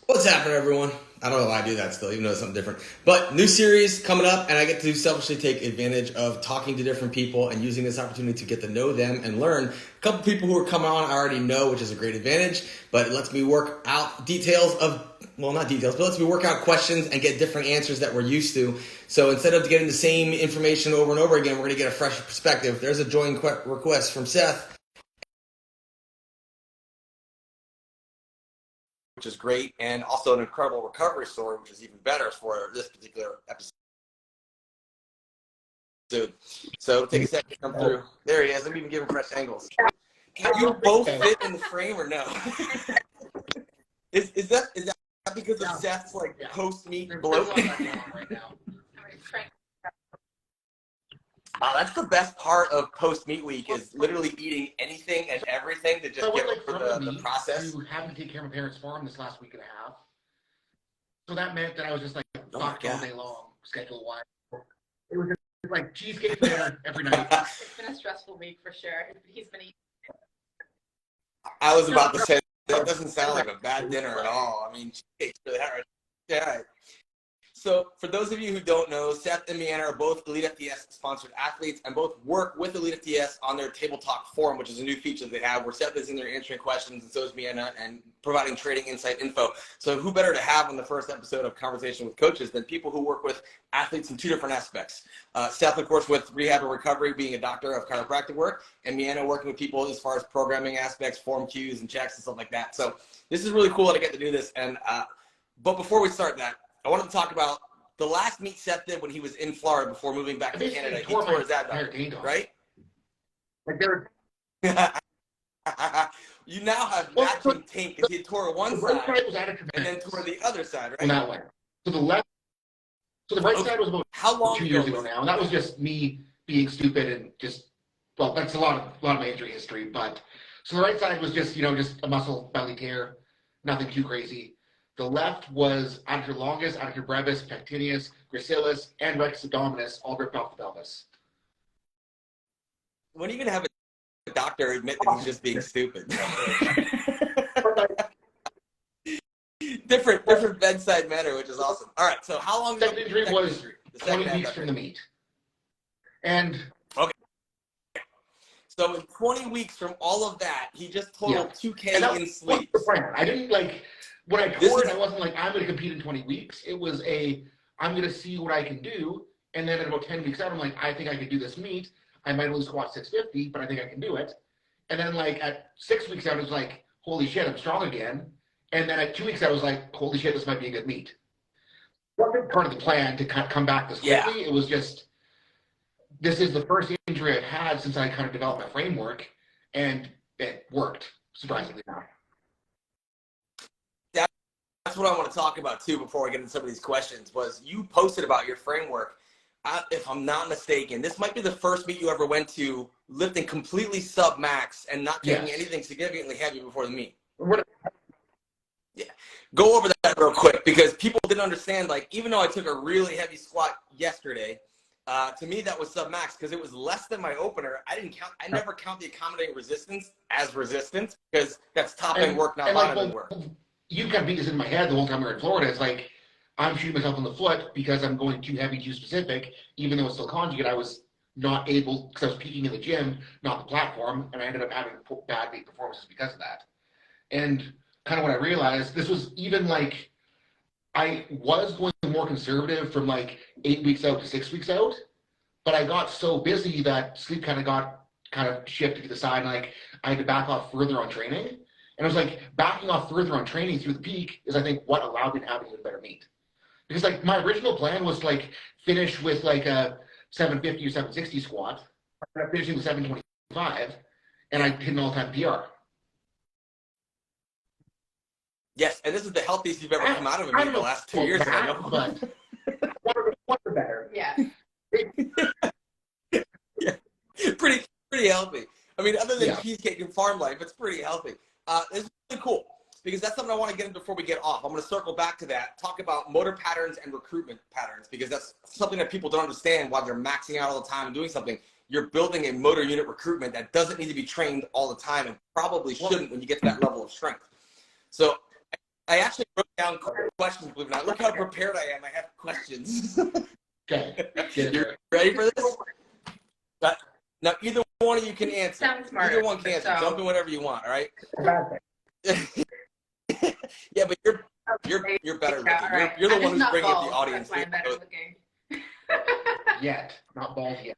What's happening, everyone? I don't know why I do that still, even though it's something different. But new series coming up, and I get to selfishly take advantage of talking to different people and using this opportunity to get to know them and learn. A couple people who are coming on I already know, which is a great advantage, but it lets me work out details of, well, not details, but lets me work out questions and get different answers that we're used to. So instead of getting the same information over and over again, we're going to get a fresh perspective. There's a join request from Seth, which is great, and also an incredible recovery story, which is even better for this particular episode. So take a second to come through. There he is. Let me even give him fresh angles. Can you both fit in the frame or no? is that because of Seth's like post-meet bloat? That's the best part of post-meet week is literally eating anything and everything to just get over the process. To having to take care of my parents' farm this last week and a half. So that meant that I was just like fucked all day long, schedule-wise. It was just like cheesecake dinner every night. It's been a stressful week for sure. He's been eating. I was about to say, that doesn't sound like a bad dinner at all. I mean, cheesecake's really hard. Yeah. So for those of you who don't know, Seth and Meanna are both Elite FTS sponsored athletes and both work with Elite FTS on their Table Talk forum, which is a new feature they have where Seth is in there answering questions and so is Meanna and providing trading insight info. So who better to have on the first episode of Conversation with Coaches than people who work with athletes in two different aspects. Seth, of course, with rehab and recovery, being a doctor of chiropractic work, and Meanna working with people as far as programming aspects, form cues and checks and stuff like that. So this is really cool that I get to do this. And but before we start that, I wanted to talk about the last meet Seth did when he was in Florida before moving back to Canada. He tore his abdomen, right? Like there. You now have matching tape because he tore one side and then tore the other side, right? That way. So the left, so the right side was about how long 2 years ago now, and that was just me being stupid and just, well, that's a lot of my injury history. But so the right side was just just a muscle belly tear, nothing too crazy. The left was adductor longus, adductor brevis, pectineus, gracilis, and rectus abdominis, all ripped off the pelvis. When are you going to have a doctor admit that he's just being stupid? different bedside manner, which is awesome. All right, so how long? The second injury was 20 weeks from the meet. And okay. So in 20 weeks from all of that, he just totaled 2K in sleep. I didn't when I tore it, I wasn't like, I'm going to compete in 20 weeks. It was I'm going to see what I can do. And then at about 10 weeks out, I'm like, I think I can do this meet. I might only squat 650, but I think I can do it. And then at 6 weeks out, it was like, holy shit, I'm strong again. And then at 2 weeks, I was like, holy shit, this might be a good meet. It wasn't part of the plan to come back this quickly. It was just, this is the first injury I've had since I kind of developed my framework, and it worked, surprisingly enough. That's what I want to talk about too before I get into some of these questions, was you posted about your framework. If I'm not mistaken, this might be the first meet you ever went to lifting completely sub-max and not taking anything significantly heavy before the meet. Yeah. Go over that real quick because people didn't understand, even though I took a really heavy squat yesterday, to me that was sub-max because it was less than my opener. I never count the accommodating resistance as resistance because that's top-end work, not bottom-end work. You kind of beat this in my head the whole time we were in Florida. It's like, I'm shooting myself in the foot because I'm going too heavy, too specific. Even though it's still conjugate, I was not able, because I was peaking in the gym, not the platform, and I ended up having bad meet performances because of that. And kind of what I realized, this was even I was going more conservative from 8 weeks out to 6 weeks out, but I got so busy that sleep kind of shifted to the side, and I had to back off further on training. And I was backing off further on training through the peak is I think what allowed me to have an even better meet. Because my original plan was to finish with a 750 or 760 squat. I ended up finishing with 725, and I hit an all-time PR. Yes, and this is the healthiest you've ever come out of a meet in the last 2 years. I know. But what the better? Yeah. Yeah. Pretty healthy. I mean, other than cheesecake and farm life, it's pretty healthy. It's really cool because that's something I want to get into before we get off. I'm going to circle back to that, talk about motor patterns and recruitment patterns because that's something that people don't understand while they're maxing out all the time and doing something. You're building a motor unit recruitment that doesn't need to be trained all the time and probably shouldn't when you get to that level of strength. So I actually wrote down questions, believe it or not. Look how prepared I am. I have questions. Okay. You ready for this? Now, either one of you can answer. Sounds smarter. Either one can answer. So- Jump in whatever you want, all right? Yeah, but you're better looking. Yeah, right. You're the I'm one just who's not bringing up bald, the audience. That's why I'm better looking. Yet. Not bald yet.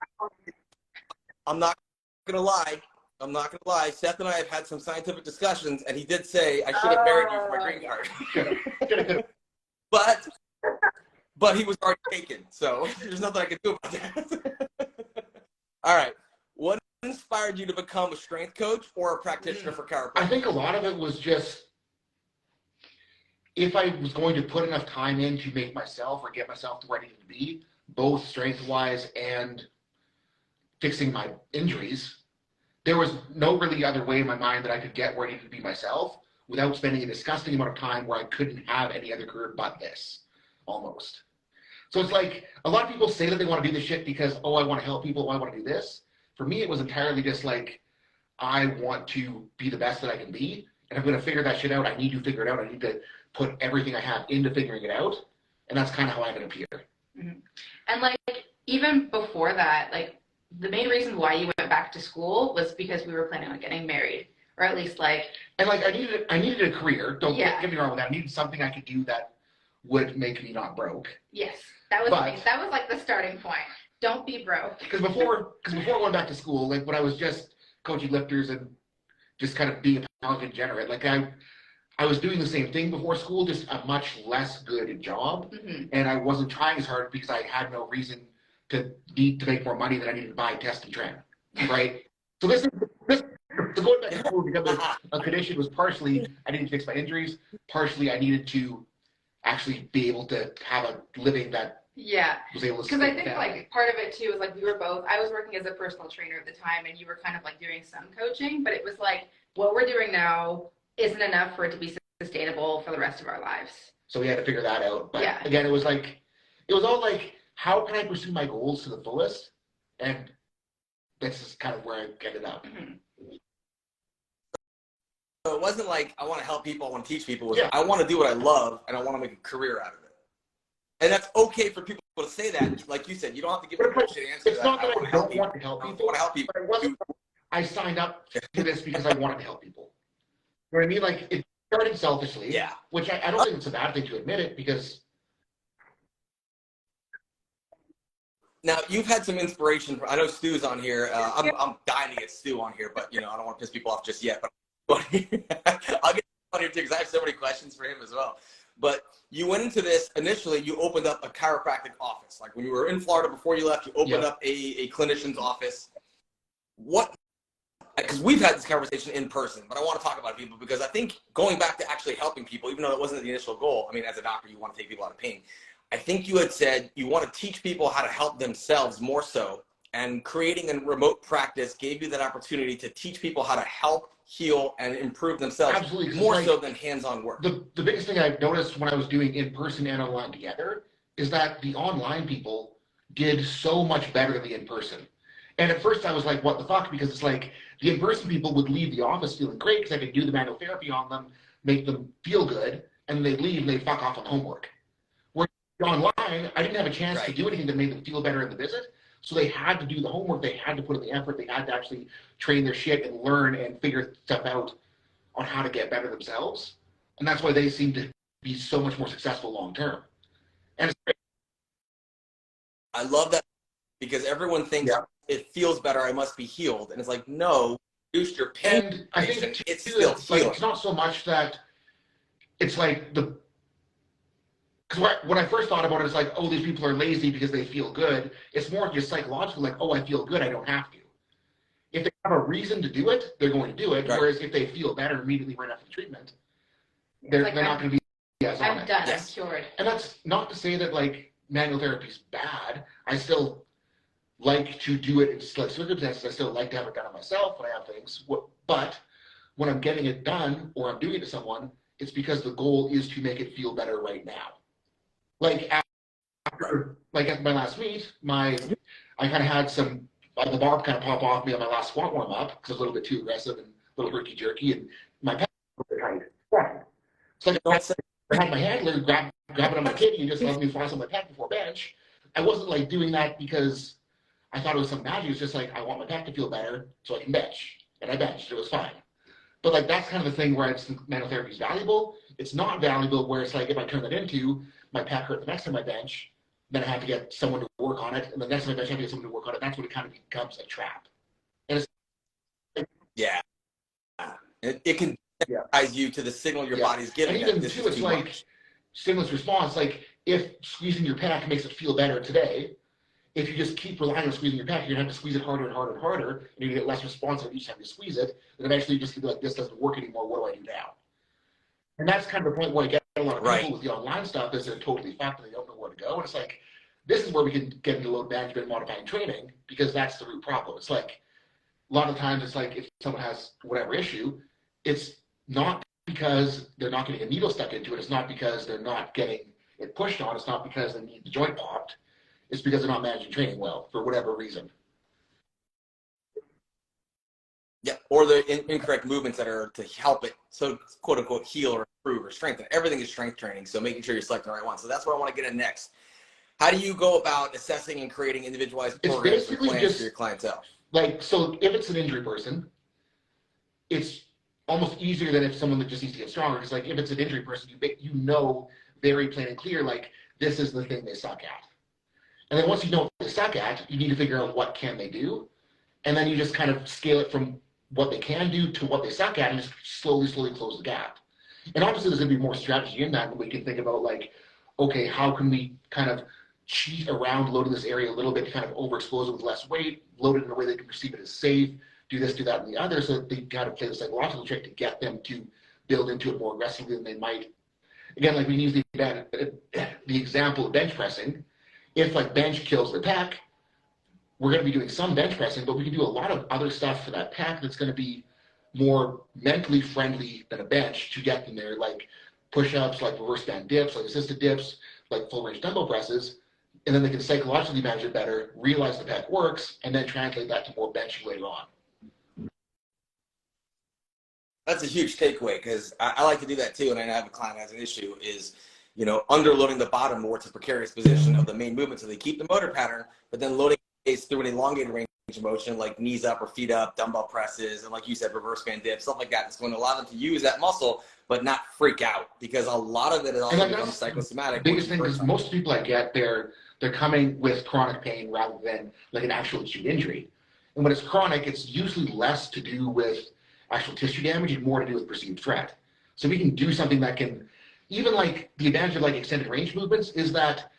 I'm not gonna lie. I'm not gonna lie. Seth and I have had some scientific discussions, and he did say I should have married you for my green card. But he was already taken, so there's nothing I can do about that. All right. What inspired you to become a strength coach or a practitioner for chiropractic? I think a lot of it was just if I was going to put enough time in to make myself or get myself to where I needed to be, both strength-wise and fixing my injuries, there was no really other way in my mind that I could get where I needed to be myself without spending a disgusting amount of time where I couldn't have any other career but this, almost. So it's like, a lot of people say that they want to do this shit because, oh, I want to help people, oh, I want to do this. For me, it was entirely just like, I want to be the best that I can be, and I'm going to figure that shit out. I need to figure it out. I need to put everything I have into figuring it out, and that's kind of how I ended up here. Mm-hmm. And like, even before that, like, the main reason why you went back to school was because we were planning on getting married, or at least like. And like, I needed a career. Don't Yeah. get me wrong with that. I needed something I could do that would make me not broke. Yes, that was But- that was like the starting point. Don't be broke. Because before going back to school, like when I was just coaching lifters and just kind of being a power degenerate, like I was doing the same thing before school, just a much less good job, Mm-hmm. and I wasn't trying as hard because I had no reason to need to make more money than I needed to buy, test, and train, right? So this so going back to school to become a clinician was partially I needed to fix my injuries, partially I needed to actually be able to have a living that Yeah, was able to. because I think like part of it too is like we were both. I was working as a personal trainer at the time, and you were kind of like doing some coaching, but it was like what we're doing now isn't enough for it to be sustainable for the rest of our lives. So we had to figure that out. But Yeah. again, it was all like, how can I pursue my goals to the fullest? And this is kind of where I ended up. Mm-hmm. So it wasn't like I want to help people, I want to teach people. It was, Yeah. I want to do what I love, and I want to make a career out of it. And that's okay for people to say that. Like you said, you don't have to give a bullshit answer. It's not that I want to don't want to help I people. want to help people. But it wasn't, I signed up for this because I wanted to help people. You know what I mean? Like, it started selfishly. Yeah. Which I don't think it's a bad thing to admit it because. Now, you've had some inspiration. I know Stu's on here. I'm dying to get Stu on here, but, I don't want to piss people off just yet. But I'll get on here, too, because I have so many questions for him as well. But you went into this, initially, you opened up a chiropractic office. Like, when you were in Florida before you left, you opened up a clinician's office. Because we've had this conversation in person, but I want to talk about people because I think going back to actually helping people, even though it wasn't the initial goal, I mean, as a doctor, you want to take people out of pain. I think you had said you want to teach people how to help themselves more so, and creating a remote practice gave you that opportunity to teach people how to help, heal, and improve themselves. Absolutely. More so than hands-on work. The biggest thing I've noticed when I was doing in-person and online together is that the online people did so much better than the in-person. And at first I was like, what the fuck? Because it's like the in-person people would leave the office feeling great because I could do the manual therapy on them, make them feel good, and they'd leave and they'd fuck off on homework. Where online, I didn't have a chance to do anything that made them feel better in the visit. So they had to do the homework, they had to put in the effort, they had to actually train their shit and learn and figure stuff out on how to get better themselves. And that's why they seem to be so much more successful long term. And it's I love that because everyone thinks it feels better, I must be healed. And it's like, no, reduce your pain. And I think it's still healing. it's not so much that it's like because when I first thought about it, it's like, oh, these people are lazy because they feel good. It's more just psychological, like, oh, I feel good, I don't have to. If they have a reason to do it, they're going to do it. Right. Whereas if they feel better immediately right after the treatment, they're not going to be as on I'm it. done. Yes. I'm cured. And that's not to say that like manual therapy is bad. I still like to do it in select circumstances. I still like to have it done on myself when I have things. But when I'm getting it done or I'm doing it to someone, it's because the goal is to make it feel better right now. Like at my last meet, I kind of had the barb kind of pop off me on my last squat warm up because I was a little bit too aggressive and a little herky jerky, and my pec was a little bit tight. So like, Don't say, I had my handler grab it on my kitty and just let me flash on my pec before bench. I wasn't like doing that because I thought it was some magic. It was just like, I want my pec to feel better so I can bench. And I benched. It was fine. But like, that's kind of the thing where it's manual therapy is valuable. It's not valuable where it's like, if I turn that into my pec hurt the next time I bench, then I have to get someone to work on it. And the next time I bench, I have to get someone to work on it. That's when it kind of becomes a trap. And it's, yeah. It can sensitize you to the signal your body's giving. And even too, it's like stimulus response. Like if squeezing your pec makes it feel better today, if you just keep relying on squeezing your pec, you're gonna have to squeeze it harder and harder and harder, and you get less response each time you squeeze it. And eventually, you just be like, "This doesn't work anymore. What do I do now?" And that's kind of the point where I get a lot of people with the online stuff is they're totally fucked and they don't know where to go. And it's like, this is where we can get into load management, modifying training, because that's the root problem. It's like a lot of times it's like if someone has whatever issue, it's not because they're not getting a needle stuck into it. It's not because they're not getting it pushed on. It's not because they need the joint popped. It's because they're not managing training well for whatever reason. Yeah, or the incorrect movements that are to help it, so quote unquote heal or improve or strengthen. Everything is strength training, so making sure you're selecting the right one. So that's where I want to get in next. How do you go about assessing and creating individualized programs and plans for your clientele? Like, so if it's an injury person, it's almost easier than if someone that just needs to get stronger. Because like if it's an injury person, you know very plain and clear, like this is the thing they suck at. And then once you know what they suck at, you need to figure out what can they do. And then you just kind of scale it from what they can do to what they suck at and just slowly close the gap. And obviously there's gonna be more strategy in that, and we can think about like, okay, how can we kind of cheat around loading this area a little bit to kind of overexpose it with less weight, load it in a way they can perceive it as safe, do this, do that, and the other, so that they kind of play the psychological trick to get them to build into it more aggressively than they might. Again, like we use the example of bench pressing. If like bench kills the pec, we're going to be doing some bench pressing, but we can do a lot of other stuff for that pec that's going to be more mentally friendly than a bench to get them there, like push-ups, like reverse band dips, like assisted dips, like full range dumbbell presses, and then they can psychologically manage it better, realize the pec works, and then translate that to more benching later on. That's a huge takeaway, because I like to do that too, and I have a client who has an issue is, you know, underloading the bottom more to precarious position of the main movement so they keep the motor pattern, but then loading through an elongated range of motion like knees up or feet up, dumbbell presses, and like you said, reverse band dips, stuff like that. It's going to allow them to use that muscle, but not freak out, because a lot of it is also becomes psychosomatic. The biggest thing is most people I get, they're coming with chronic pain rather than like an actual acute injury. And when it's chronic, it's usually less to do with actual tissue damage and more to do with perceived threat. So we can do something that can, even like the advantage of like extended range movements is that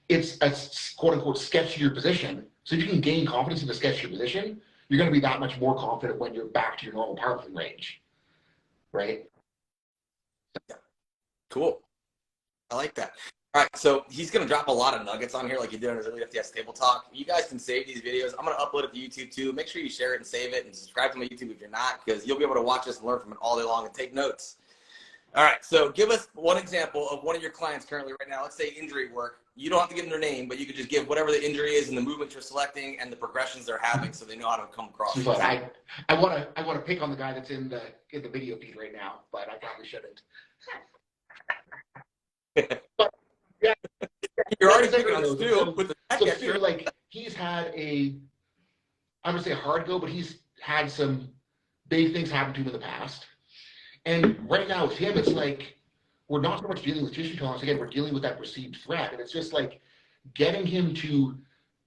it's a quote unquote sketchier position. So if you can gain confidence in the sketchier position, you're going to be that much more confident when you're back to your normal powerlifting range, right? Yeah. Cool. I like that. All right, so he's going to drop a lot of nuggets on here like he did on his Elite FTS Table Talk. You guys can save these videos. I'm going to upload it to YouTube too. Make sure you share it and save it, and subscribe to my YouTube if you're not, because you'll be able to watch this and learn from it all day long and take notes. All right, so give us one example of one of your clients currently right now. Let's say injury work. You don't have to give them their name, but you could just give whatever the injury is and the movements you're selecting and the progressions they're having, so they know how to come across. But I want to pick on the guy that's in the video feed right now, but I probably shouldn't. But yeah, you're already picking on Stu with the so like he's had I would say a hard go, but he's had some big things happen to him in the past. And right now with him, it's like we're not so much dealing with tissue tolerance. Again, we're dealing with that perceived threat. And it's just like getting him to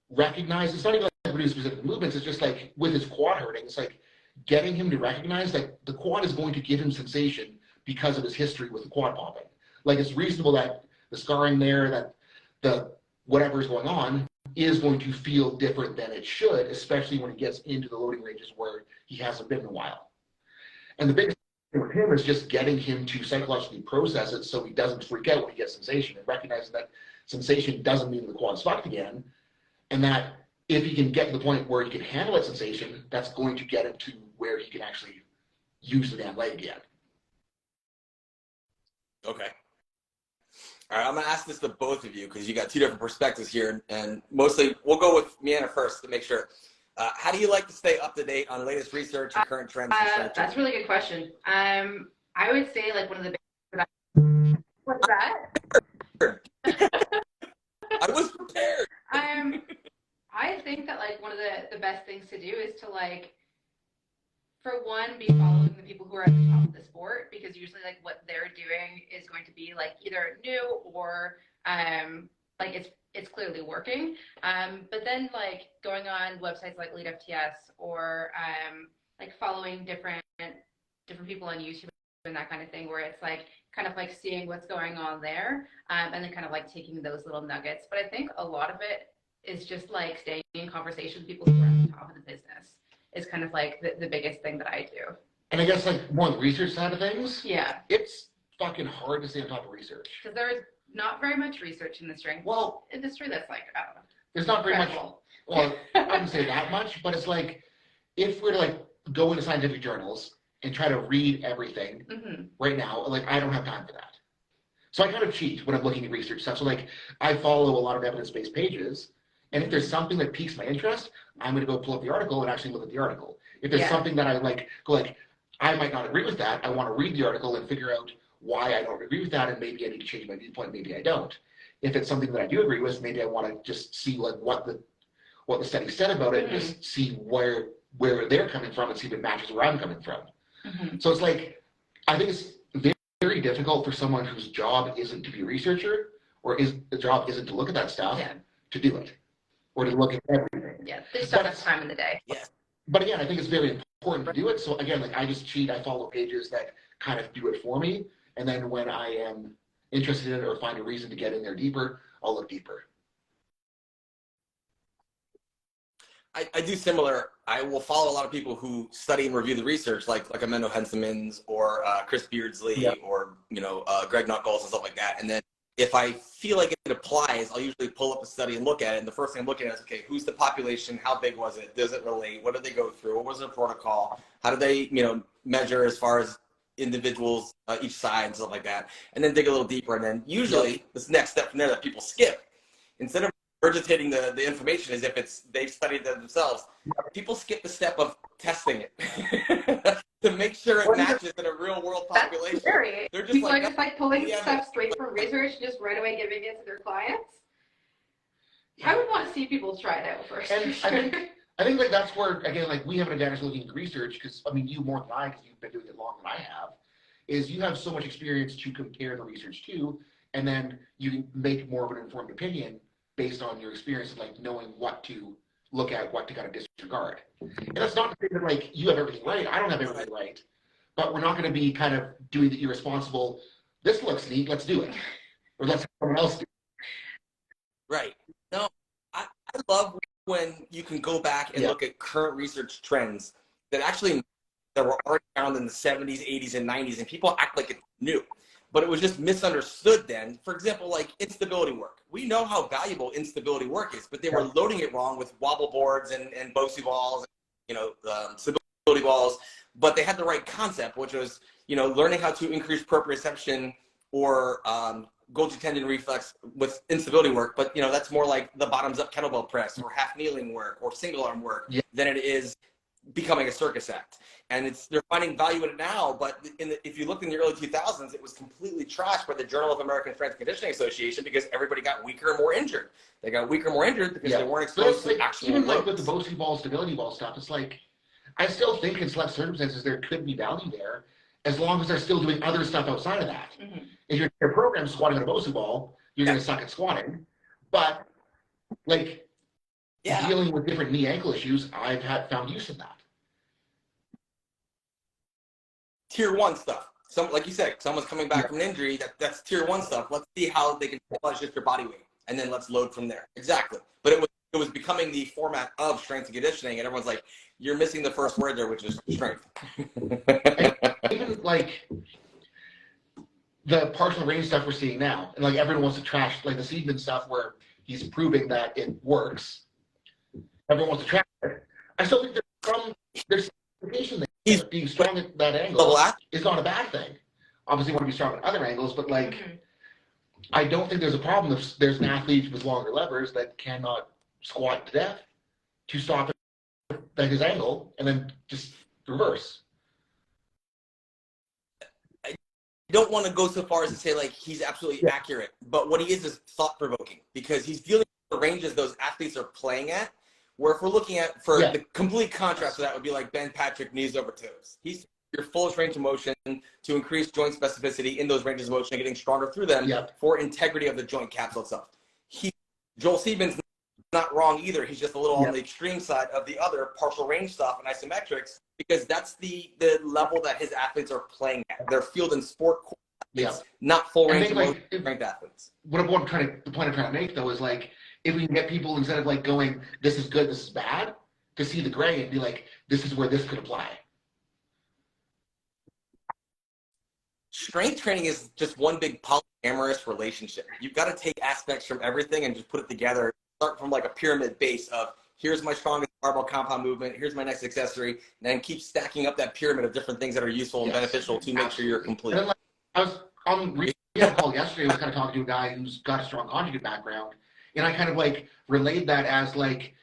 recognize, it's not even like we're doing specific movements, it's just like with his quad hurting, it's like getting him to recognize that the quad is going to give him sensation because of his history with the quad popping. Like it's reasonable that the scarring there, that the whatever is going on is going to feel different than it should, especially when he gets into the loading ranges where he hasn't been in a while. And the biggest thing with him is just getting him to psychologically process it so he doesn't freak out when he gets sensation, and recognizing that sensation doesn't mean the quad's fucked again, and that if he can get to the point where he can handle that sensation, that's going to get him to where he can actually use the damn leg again. Okay. All right, I'm going to ask this to both of you because you got two different perspectives here, and mostly we'll go with Meanna first to make sure. How do you like to stay up to date on the latest research and current trends? That's a really good question. I would say like one of the big What's that? I was prepared. I think that like one of the best things to do is to like, for one, be following the people who are at the top of the sport, because usually like what they're doing is going to be like either new or like it's clearly working. But then like going on websites like LeadFTS or like following different people on YouTube and that kind of thing, where it's like kind of like seeing what's going on there, and then kind of like taking those little nuggets. But I think a lot of it is just like staying in conversation with people who are at the top of the business is kind of like the biggest thing that I do. And I guess like more on the research side of things, Yeah, it's fucking hard to stay on top of research. because there's not very much research in the strength industry that's like, I don't know. There's not very much. Incredible. Well, I wouldn't say that much, but it's like if we're to like go into scientific journals and try to read everything right now, like I don't have time for that. So I kind of cheat when I'm looking at research stuff. So like I follow a lot of evidence-based pages, and if there's something that piques my interest, I'm going to go pull up the article and actually look at the article. If there's something that I like, go like, I might not agree with that, I want to read the article and figure out why I don't agree with that, and maybe I need to change my viewpoint, maybe I don't. If it's something that I do agree with, maybe I want to just see like what the study said about it, and just see where they're coming from and see if it matches where I'm coming from. So it's like, I think it's very, very difficult for someone whose job isn't to be a researcher, or the job isn't to look at that stuff, to do it, or to look at everything. Yeah, there's so much time in the day. Yes. But again, I think it's very important to do it. So again, like I just cheat, I follow pages that kind of do it for me. And then when I am interested in it or find a reason to get in there deeper, I'll look deeper. I do similar. I will follow a lot of people who study and review the research, like Amendo Henselmans or Chris Beardsley or Greg Nuttall and stuff like that. And then if I feel like it applies, I'll usually pull up a study and look at it. And the first thing I'm looking at is, okay, who's the population? How big was it? Does it relate? What did they go through? What was their protocol? How did they measure as far as individuals, each side and stuff like that? And then dig a little deeper. And then usually this next step from there that people skip, instead of regurgitating the information as if they've studied it themselves, people skip the step of testing it to make sure it matches in a real world population. They're just people are just like pulling stuff straight from research, just right away giving it to their clients. I would want to see people try it out first. And I think like that's where, again, like we have an advantage looking at research, because I mean you more than I, because you've been doing it longer than I have, is you have so much experience to compare the research to, and then you can make more of an informed opinion based on your experience and like knowing what to look at, what to kind of disregard. And that's not to say that like you have everything right, I don't have everything right, but we're not going to be kind of doing the irresponsible, this looks neat, let's do it, or let's have someone else do it. Right. No, I love when you can go back and look at current research trends that were already found in the 70s, 80s, and 90s, and people act like it's new. But it was just misunderstood then. For example, like instability work. We know how valuable instability work is, but they were loading it wrong with wobble boards and BOSU balls, stability balls. But they had the right concept, which was, learning how to increase proprioception or Golgi tendon reflex with instability work. But, that's more like the bottoms up kettlebell press or half kneeling work or single arm work than it is becoming a circus act. And they're finding value in it now, but if you looked in the early 2000s, it was completely trashed by the Journal of American Strength and Conditioning Association because everybody got weaker and more injured. They got weaker and more injured because they weren't exposed to actual even loads. like with the BOSU ball, stability ball stuff, it's like, I still think in select circumstances there could be value there, as long as they're still doing other stuff outside of that. If you're in a program squatting on a BOSU ball, you're going to suck at squatting. But like dealing with different knee ankle issues, I've found use in that. Tier 1 stuff. Like you said, someone's coming back from an injury, that's tier 1 stuff. Let's see how they can adjust their body weight, and then let's load from there. Exactly. But it was becoming the format of strength and conditioning, and everyone's like, you're missing the first word there, which is strength. Even like the partial range stuff we're seeing now, and like everyone wants to trash like the Seidman stuff where he's proving that it works. Everyone wants to trash it. I still think there's implication there. Being strong at that angle is not a bad thing. Obviously, you want to be strong at other angles, but like, I don't think there's a problem if there's an athlete with longer levers that cannot squat to death to stop at his angle and then just reverse. don't want to go so far as to say like he's absolutely accurate, but what he is thought-provoking, because he's dealing with the ranges those athletes are playing at. Where if we're looking at the complete contrast to that would be like Ben Patrick knees over toes. He's your fullest range of motion to increase joint specificity in those ranges of motion and getting stronger through them for integrity of the joint capsule itself. Joel Siebens not wrong either. He's just a little on the extreme side of the other partial range stuff and isometrics, because that's the level that his athletes are playing at. They're field and sport athletes, not full range of motion ranked athletes. The point I'm trying to make though is like, if we can get people, instead of like going, this is good, this is bad, to see the gray and be like, this is where this could apply. Strength training is just one big polyamorous relationship. You've got to take aspects from everything and just put it together. Start from like a pyramid base of, here's my strongest barbell compound movement, here's my next accessory, and then keep stacking up that pyramid of different things that are useful and beneficial to make sure you're complete. And then, like, I was on rehab call yesterday. I was kind of talking to a guy who's got a strong conjugate background, and I kind of like relayed that as like,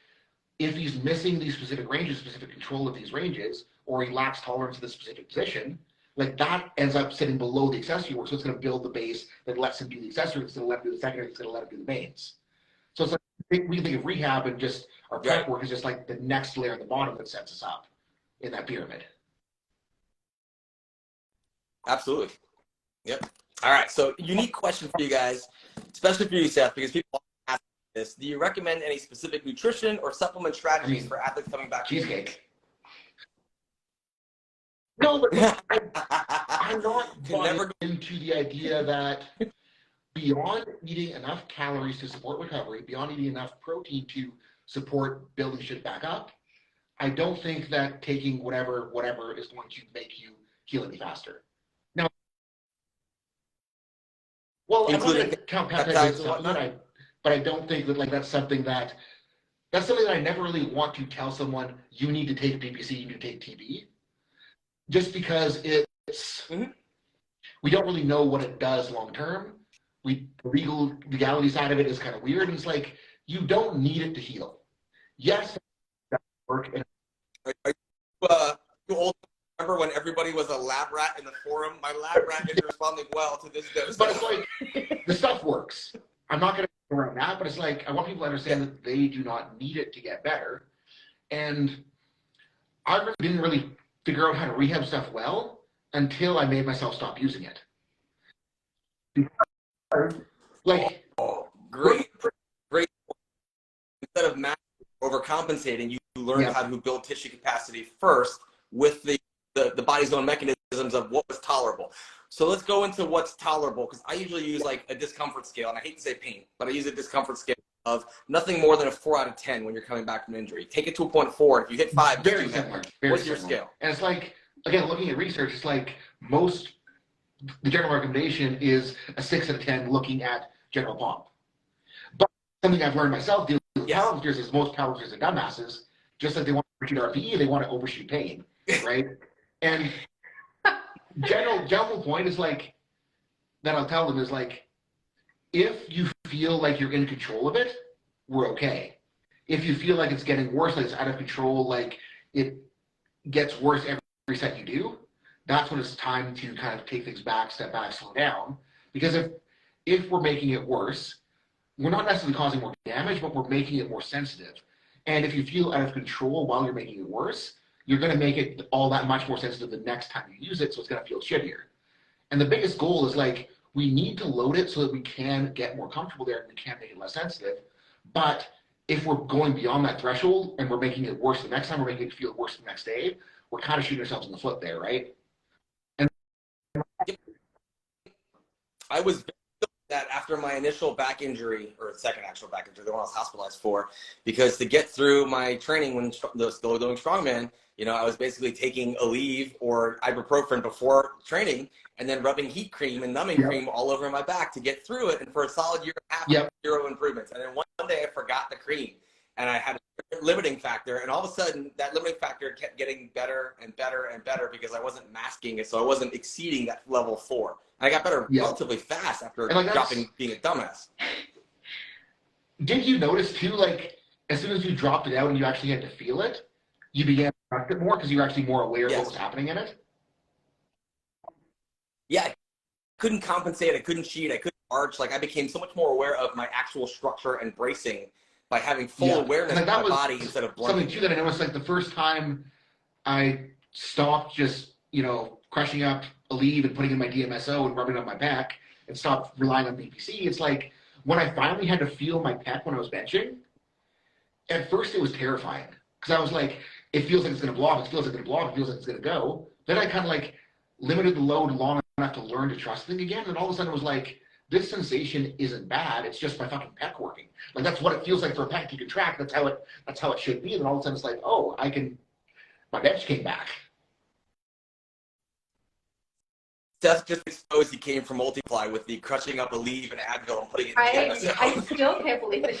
if he's missing these specific ranges, specific control of these ranges, or he lacks tolerance to the specific position, like that ends up sitting below the accessory work. So it's going to build the base that lets him do the accessory. It's going to let him do the secondary. It's going to let him do the mains. So it's like, we think of rehab and just our prep work is just like the next layer at the bottom that sets us up in that pyramid. Absolutely. Yep. All right. So unique question for you guys, especially for you, Seth, because people ask this. Do you recommend any specific nutrition or supplement strategies for athletes coming back? Cheesecake. No, but I'm not into the idea that beyond eating enough calories to support recovery, beyond eating enough protein to support building shit back up, I don't think that taking whatever is going to make you heal any faster. Now, well, I'm not going to count peptides and supplement, but I don't think that like that's something that I never really want to tell someone, you need to take BPC, you need to take TB. Just because it's, we don't really know what it does long term. The legality side of it is kind of weird. And it's like, you don't need it to heal. Yes, that work. Are you old? Remember when everybody was a lab rat in the forum? My lab rat is responding well to this dose. But it's like, the stuff works. I'm not going to go around that, but it's like, I want people to understand that they do not need it to get better. And I really didn't really figure out how to rehab stuff well until I made myself stop using it. Like, great. Instead of overcompensating, you learn how to build tissue capacity first with the body's own mechanisms of what was tolerable. So let's go into what's tolerable, because I usually use like a discomfort scale, and I hate to say pain, but I use a discomfort scale of nothing more than a 4 out of 10 when you're coming back from injury. Take it to a 0.4. If you hit 5, very similar. What's your scale? And it's like, again, looking at research, it's like the general recommendation is a 6 out of 10 looking at general pump. But something I've learned myself dealing with powerlifters is most powerlifters are dumbasses. Just like they want to overshoot RPE, they want to overshoot pain, right? And general point is like, that I'll tell them is like, if you feel like you're in control of it, we're okay. If you feel like it's getting worse, like it's out of control, like it gets worse every set you do, that's when it's time to kind of take things back, step back, slow down. Because if we're making it worse, we're not necessarily causing more damage, but we're making it more sensitive. And if you feel out of control while you're making it worse, you're going to make it all that much more sensitive the next time you use it, so it's going to feel shittier. And the biggest goal is like, we need to load it so that we can get more comfortable there and we can make it less sensitive. But if we're going beyond that threshold and we're making it worse the next time, we're making it feel worse the next day, we're kind of shooting ourselves in the foot there, right? And I was that after my initial back injury, or second actual back injury, the one I was hospitalized for, because to get through my training when still doing strongman, you know, I was basically taking Aleve or ibuprofen before training and then rubbing heat cream and numbing cream all over my back to get through it. And for a solid year and a half, 0 improvements. And then one day I forgot the cream and I had a limiting factor. And all of a sudden that limiting factor kept getting better and better and better because I wasn't masking it. So I wasn't exceeding that level 4. And I got better relatively fast after dropping being a dumbass. Did you notice too, like, as soon as you dropped it out and you actually had to feel it, you began to trust it more because you were actually more aware of what was happening in it? Yeah, couldn't compensate, I couldn't cheat, I couldn't arch. Like I became so much more aware of my actual structure and bracing by having full awareness of my body instead of blunting. Something too that I noticed, like the first time I stopped just, crushing up a lead and putting in my DMSO and rubbing it on my back and stopped relying on BPC, it's like when I finally had to feel my pec when I was benching, at first it was terrifying because I was like, it feels like it's going to blow off, it feels like it's going to blow off, it feels like it's going to go. Then I kind of like limited the load long enough to learn to trust things again, and all of a sudden it was like, this sensation isn't bad, it's just my fucking pec working. Like that's what it feels like for a pec to contract, that's how it should be, and then all of a sudden it's like, oh, my bench came back. Seth just exposed he came from Multiply with the crushing up a leave and Advil and putting it in the DMSO. I still can't believe it.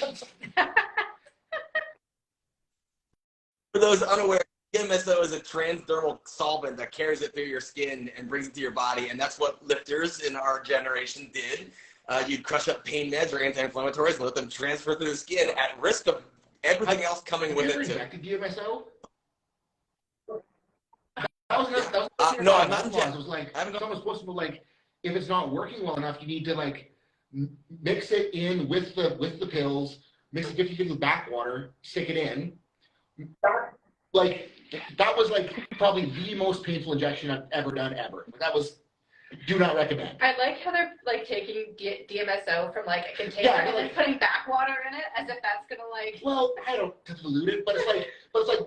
For those unaware, DMSO is a transdermal solvent that carries it through your skin and brings it to your body, and that's what lifters in our generation did. You'd crush up pain meds or anti-inflammatories and let them transfer through the skin at risk of everything else coming with it too. Have you ever injected DMSO? No, I'm not injected. It was like, someone's supposed to be like, if it's not working well enough, you need to like mix it in with the pills, mix it 50-50 with backwater, stick it in. That was like probably the most painful injection I've ever done ever. That was, do not recommend. I like how they're like taking DMSO from like a container and like putting backwater in it as if that's gonna like. Well, I don't dilute it, but it's like,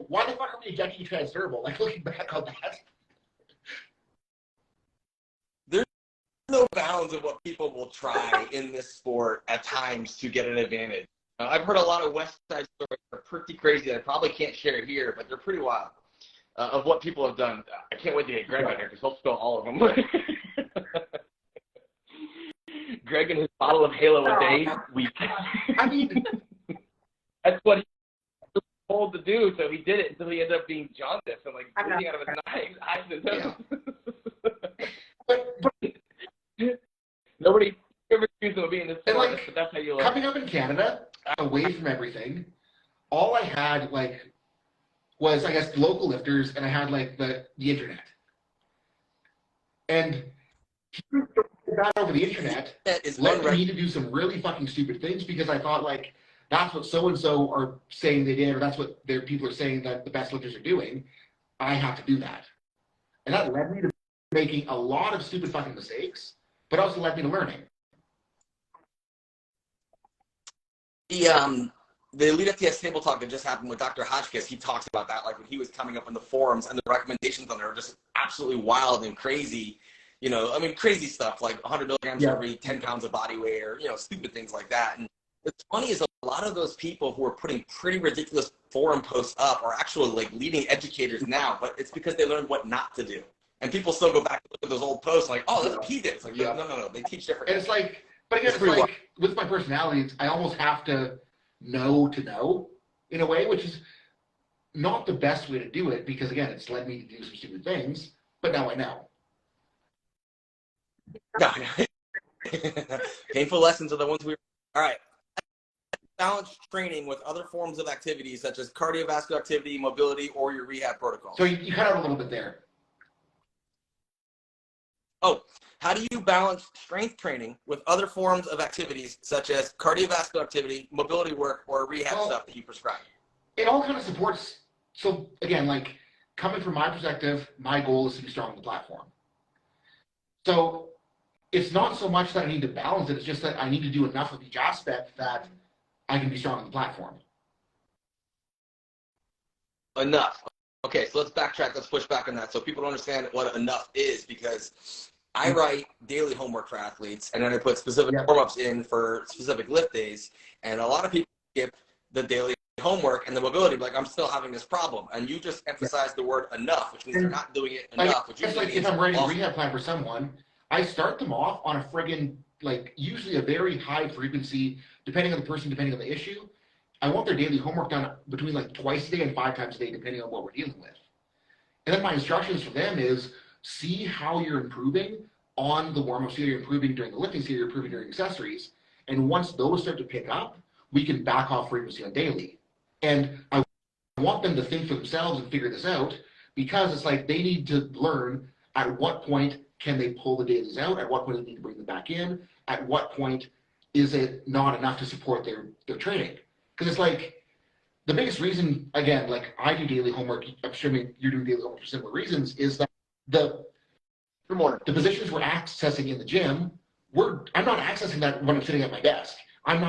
why the fuck are we injecting transdermal? Like looking back on that. There's no bounds of what people will try in this sport at times to get an advantage. I've heard a lot of West Side stories that are pretty crazy that I probably can't share here, but they're pretty wild of what people have done. I can't wait to get Greg on here because he'll spill all of them. Greg and his bottle of Halo a day week. I mean, that's what he was told to do, so he did it until he ended up being jaundiced and like bleeding out of his eyes and his nose. Nobody ever accused him of being this smart, but that's how you learn. Coming up in Canada, away from everything, all I had was I guess local lifters, and I had like the internet. And that over the internet led me to do some really fucking stupid things because I thought like that's what so and so are saying they did, or that's what their people are saying that the best lifters are doing. I have to do that, and that led me to making a lot of stupid fucking mistakes, but also led me to learning. The Elite FTS table talk that just happened with Dr. Hotchkiss, he talks about that, like when he was coming up in the forums, and the recommendations on there are just absolutely wild and crazy. Crazy stuff like 100 milligrams every 10 pounds of body weight, or stupid things like that. And what's funny is a lot of those people who are putting pretty ridiculous forum posts up are actually like leading educators now, but it's because they learned what not to do. And people still go back and look at those old posts like, oh, that's what he did. It's like, no, they teach different. And it's like, but again, it's like with my personality, I almost have to know in a way, which is not the best way to do it because again, it's led me to do some stupid things, but now I know. No. Painful lessons are the ones all right. Balance training with other forms of activities such as cardiovascular activity, mobility, or your rehab protocol. So you cut out a little bit there. Oh, how do you balance strength training with other forms of activities such as cardiovascular activity, mobility work, or rehab stuff that you prescribe? It all kind of supports. So again, like coming from my perspective, my goal is to be strong on the platform. So it's not so much that I need to balance it, it's just that I need to do enough of each aspect that I can be strong on the platform. Enough. Okay, so let's backtrack. Let's push back on that so people don't understand what enough is, because I write daily homework for athletes, and then I put specific warm-ups in for specific lift days, and a lot of people skip the daily homework and the mobility, like I'm still having this problem. And you just emphasize the word enough, which means they're not doing it enough. Which like if I'm writing a rehab plan for someone, I start them off on a friggin' like usually a very high frequency, depending on the person, depending on the issue. I want their daily homework done between like twice a day and 5 times a day, depending on what we're dealing with. And then my instructions for them is see how you're improving on the warm-up, see how you're improving during the lifting, see how you're improving during accessories. And once those start to pick up, we can back off frequency on daily. And I want them to think for themselves and figure this out, because it's like they need to learn at what point can they pull the dailies out? At what point do they need to bring them back in? At what point is it not enough to support their training? Because it's like, the biggest reason, again, like I do daily homework, I'm sure you're doing daily homework for similar reasons, is that the positions we're accessing in the gym, I'm not accessing that when I'm sitting at my desk. I'm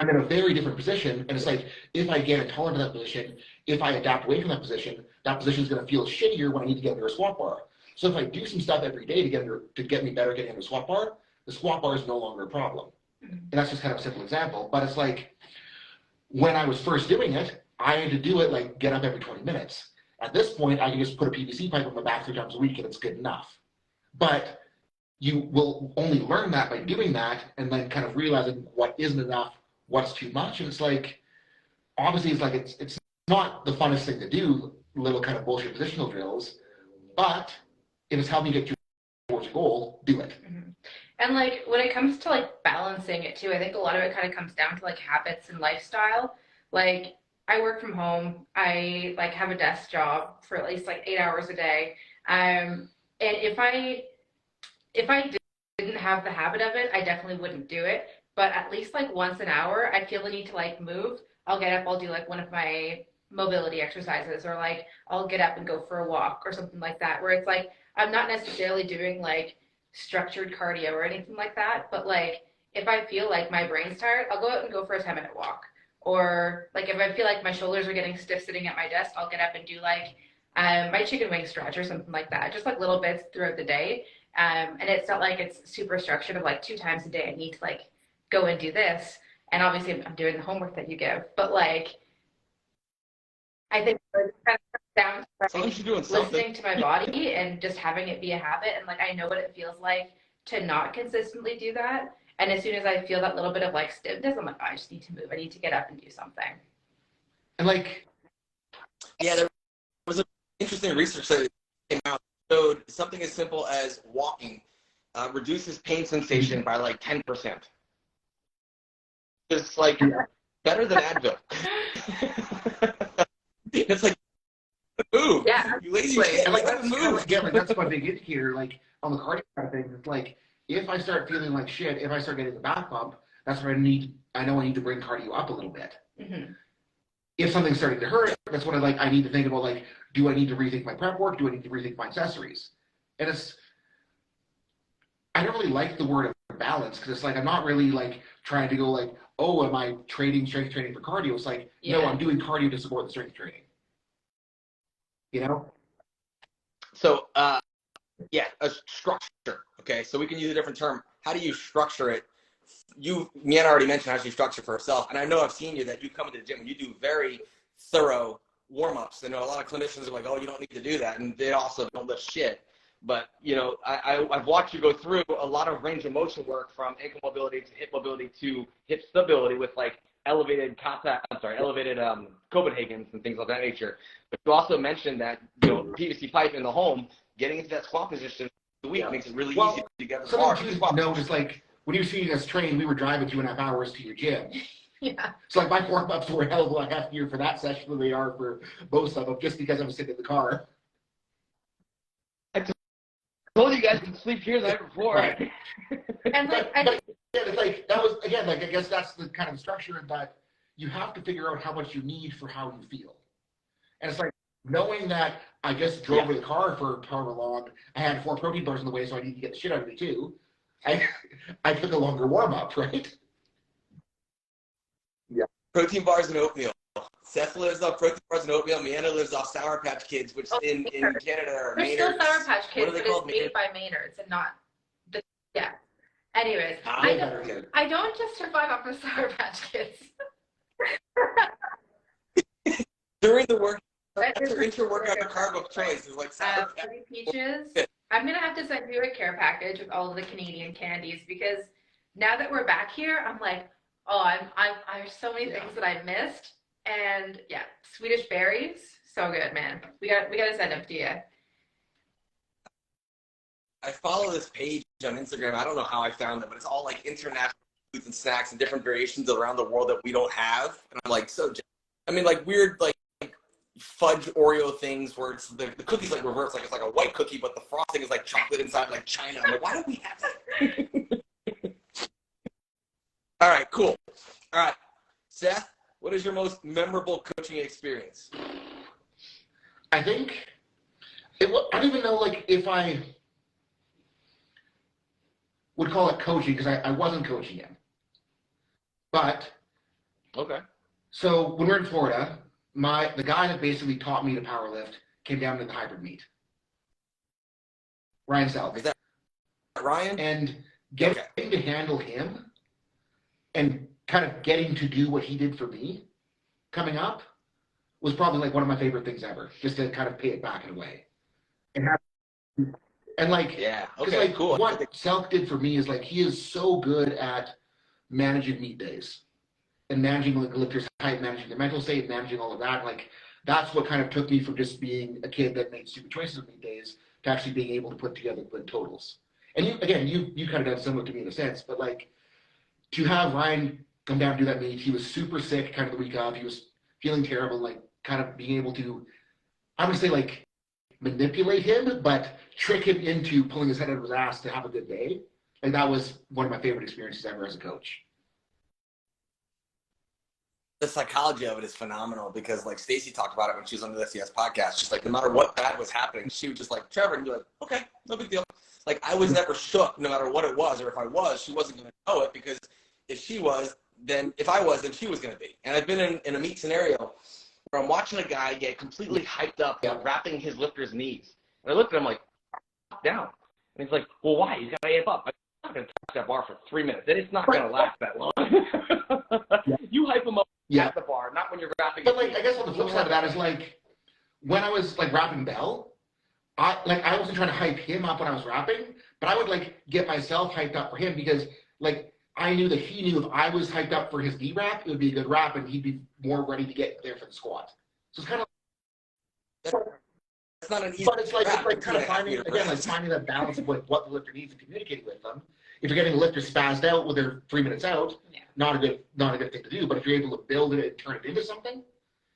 in a very different position, and it's like, if I get taller to that position, if I adapt away from that position is going to feel shittier when I need to get under a squat bar. So if I do some stuff every day to get me better getting under a squat bar, the squat bar is no longer a problem. And that's just kind of a simple example. But it's like, when I was first doing it, I had to do it like get up every 20 minutes. At this point, I can just put a PVC pipe on my back 3 times a week and it's good enough. But you will only learn that by doing that and then kind of realizing what isn't enough, what's too much. And it's like, obviously it's like, it's not the funnest thing to do, little kind of bullshit positional drills, but if it's helping you get towards your goal, do it. Mm-hmm. And like when it comes to like balancing it too, I think a lot of it kind of comes down to like habits and lifestyle. Like I work from home. I like have a desk job for at least like 8 hours a day. And if I didn't have the habit of it, I definitely wouldn't do it. But at least like once an hour, I feel the need to like move. I'll get up, I'll do like one of my mobility exercises, or like I'll get up and go for a walk or something like that, where it's like I'm not necessarily doing like structured cardio or anything like that, but like if I feel like my brain's tired, I'll go out and go for a 10-minute walk. Or like if I feel like my shoulders are getting stiff sitting at my desk, I'll get up and do like my chicken wing stretch or something like that, just like little bits throughout the day. And it's not like it's super structured of like 2 times a day I need to like go and do this. And obviously I'm doing the homework that you give, but like I think it kind of comes down to like listening to my body and just having it be a habit. And like I know what it feels like to not consistently do that. And as soon as I feel that little bit of like stiffness, I'm like, oh, I just need to move. I need to get up and do something. And like, yeah, there was an interesting research that came out that showed something as simple as walking reduces pain sensation by like 10%. It's like better than Advil. It's like, move. Yeah. You lazy shit. And like that's move. Again, like that's my big indicator. Like on the cardio side of things, it's like if I start feeling like shit, if I start getting the back bump, that's where I know I need to bring cardio up a little bit. Mm-hmm. If something's starting to hurt, that's when I need to think about like, do I need to rethink my prep work? Do I need to rethink my accessories? And I don't really like the word balance, because it's like I'm not really like trying to go like, oh, am I training strength training for cardio? It's like, no, I'm doing cardio to support the strength training. You know? So, yeah, a structure. Okay, so we can use a different term. How do you structure it? Meanna already mentioned how she structured for herself, and I know I've seen you that you come into the gym and you do very thorough warm-ups. I know a lot of clinicians are like, oh, you don't need to do that, and they also don't lift shit. But you know, I've watched you go through a lot of range of motion work, from ankle mobility to hip mobility to hip stability, with like elevated Copenhagen's and things of that nature. But you also mentioned that, you know, PVC pipe in the home, getting into that squat position the week makes it really easy to get the bar. No, just like when you were seeing us train, we were driving 2.5 hours to your gym. Yeah. So like my warm-ups were a hell of a lot heftier for that session than they are for most of them, just because I was sitting in the car. I told you guys to sleep here the night before. Right. And like, but yeah, it's like that was, again, like I guess that's the kind of structure that you have to figure out how much you need for how you feel. And it's like knowing that I just drove in the car for however long, I had 4 protein bars in the way, so I need to get the shit out of me too. I took a longer warm up, right? Yeah. Protein bars and oatmeal. Seth lives off protein bars and oatmeal. Meanna lives off Sour Patch Kids, which in Canada are they're Maynards. still Sour Patch Kids, but it's made Maynards? by Maynards and not the, yeah. Anyways, Okay. I don't just survive off of Sour Patch Kids. During the work, that's your intra-workout carb of choice. Is like Sour Patch. Peaches. I'm gonna have to send you a care package with all of the Canadian candies, because now that we're back here, I'm like, oh, there's so many things that I missed. And yeah, Swedish berries, so good, man. We gotta send them to you. I follow this page on Instagram. I don't know how I found it, but it's all like international foods and snacks and different variations around the world that we don't have. And I'm like, like weird, like fudge Oreo things where it's the cookie's like reversed, like it's like a white cookie, but the frosting is like chocolate inside, like China. I'm like, why don't we have that? All right, cool. All right, Seth, what is your most memorable coaching experience? I think I don't even know like if I would call it coaching because I wasn't coaching him. But Okay. so when we were in Florida, the guy that basically taught me to powerlift came down to the hybrid meet. Ryan Selk. Is that Ryan? And getting to handle him and kind of getting to do what he did for me coming up was probably like one of my favorite things ever, just to kind of pay it back in a way. And like, yeah, okay, like cool. What Selk did for me is like he is so good at managing meet days and managing like lifters' height, managing their mental state, managing all of that. Like that's what kind of took me from just being a kid that made stupid choices on meet days to actually being able to put together good totals. And you kind of done similar to me in a sense, but like to have Ryan come down and do that meet, he was super sick kind of the week of. He was feeling terrible, like kind of being able to, I would say like manipulate him, but trick him into pulling his head out of his ass to have a good day. Like that was one of my favorite experiences ever as a coach. The psychology of it is phenomenal because like Stacy talked about it when she was on the SES podcast. Just like no matter what bad was happening, she would just like Trevor and be like, okay, no big deal. Like I was never shook no matter what it was, or if I was, she wasn't going to know it because if she was, then if I was, then she was going to be. And I've been in a meet scenario where I'm watching a guy get completely hyped up, wrapping his lifter's knees. And I looked at him like, down. And he's like, well, why? He's got to amp up. I'm not going to touch that bar for 3 minutes. And it's not going to last that long. You hype him up at the bar, not when you're wrapping. But like, I guess on the flip side of that is like, when I was like rapping Bell, I wasn't trying to hype him up when I was rapping, but I would like get myself hyped up for him because like I knew that he knew if I was hyped up for his B rap, it would be a good rap and he'd be more ready to get there for the squat. So it's kind of it's not an easy. But it's like kind of finding that balance of like what the lifter needs and communicating with them. If you're getting a lifter spazzed out with their 3 minutes out, not a good thing to do. But if you're able to build it and turn it into something,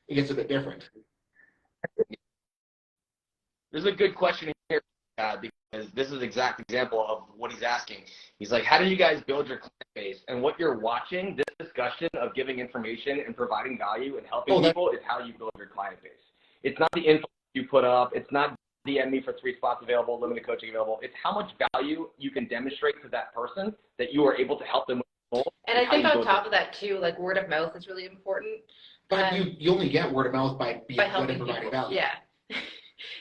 it gets a bit different. There's a good question here because this is an exact example of what he's asking. He's like, how do you guys build your client base? And what you're watching, this discussion of giving information and providing value and helping people is how you build your client base. It's not the info you put up. It's not DM me for 3 spots available, limited coaching available. It's how much value you can demonstrate to that person that you are able to help them with the goal. And I think on top of that too, like word of mouth is really important. But you only get word of mouth by being good and providing value. Yeah.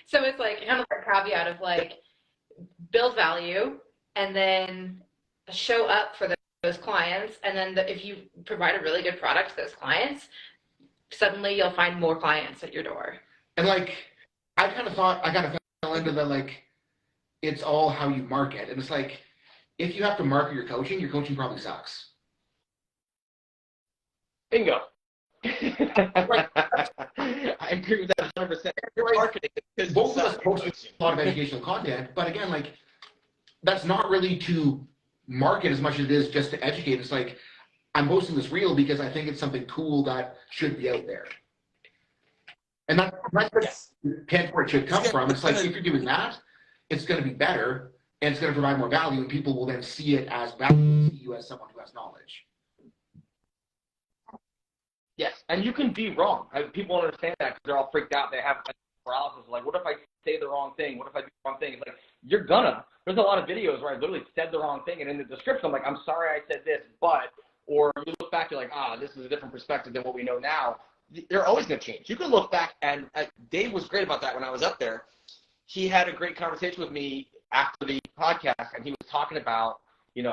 So it's like kind of a caveat of like build value and then show up for those clients. And then if you provide a really good product to those clients, suddenly you'll find more clients at your door. And like, I kind of fell into the like, it's all how you market. And it's like, if you have to market your coaching probably sucks. Bingo. I agree with that 100%. You're marketing because both of us post a lot of educational content, but again, like, that's not really to market as much as it is just to educate. It's like, I'm posting this reel because I think it's something cool that should be out there. And that's where it should come from. It's like, if you're doing that, it's going to be better, and it's going to provide more value, and people will then see it as value, see you as someone who has knowledge. Yes, and you can be wrong. People don't understand that because they're all freaked out. They have paralysis. Like, what if I say the wrong thing? What if I do the wrong thing? It's like, you're gonna. There's a lot of videos where I literally said the wrong thing, and in the description, I'm like, I'm sorry I said this, but, or you look back, you're like, this is a different perspective than what we know now. They're always going to change. You can look back, and Dave was great about that when I was up there. He had a great conversation with me after the podcast, and he was talking about,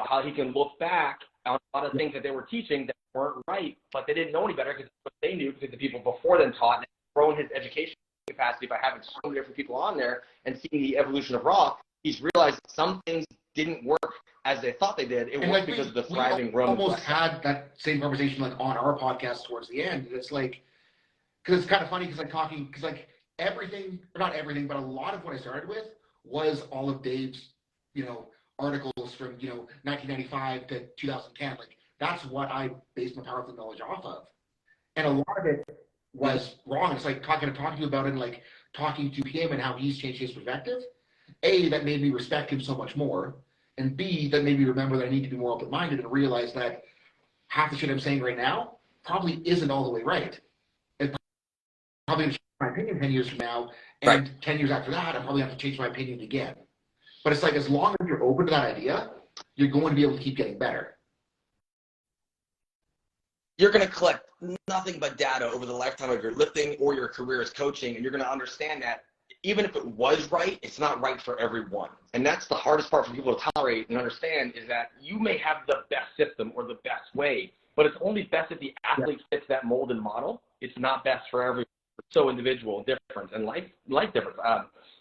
how he can look back on a lot of things that they were teaching that weren't right, but they didn't know any better because what they knew because the people before them taught, and grown his education capacity by having so many different people on there and seeing the evolution of Raw. He's realized some things didn't work as they thought they did. It worked because of the thriving room. We almost had that same conversation like on our podcast towards the end. It's like, because it's kind of funny because everything, or not everything, but a lot of what I started with was all of Dave's, articles from, 1995 to 2010. Like, that's what I based my powerful knowledge off of. And a lot of it was wrong. It's like talking to you about it and like talking to him and how he's changed his perspective. A, that made me respect him so much more. And B, that made me remember that I need to be more open-minded and realize that half the shit I'm saying right now probably isn't all the way right. It's probably going to change my opinion 10 years from now. And 10 years after that, I'm probably going to have to change my opinion again. But it's like, as long as you're open to that idea, you're going to be able to keep getting better. You're going to collect nothing but data over the lifetime of your lifting or your career as coaching, and you're going to understand that even if it was right, it's not right for everyone. And that's the hardest part for people to tolerate and understand, is that you may have the best system or the best way, but it's only best if the athlete fits that mold and model. It's not best for everyone. It's so individual, different, and life difference.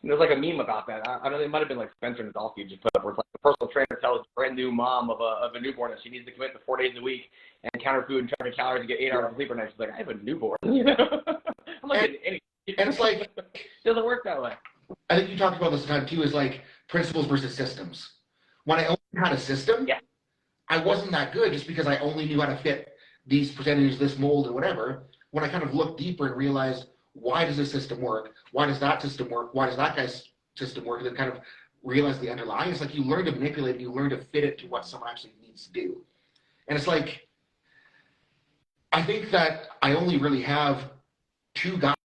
There's like a meme about that. I don't know, it might have been like Spencer in his off feed just put up, where it's like the personal trainer tells a brand new mom of a newborn that she needs to commit to 4 days a week and counter food and track her calories and get 8 hours of sleep per night. She's like, I have a newborn. I'm not getting any. And it's like, it doesn't work that way. I think you talked about this time too, is like principles versus systems. When I only had a system, I wasn't that good just because I only knew how to fit these percentages, this mold, and whatever. When I kind of looked deeper and realized, why does this system work? Why does that system work? Why does that guy's system work? And then kind of realize the underlying. It's like you learn to manipulate it, you learn to fit it to what someone actually needs to do. And it's like, I think that I only really have 2 guys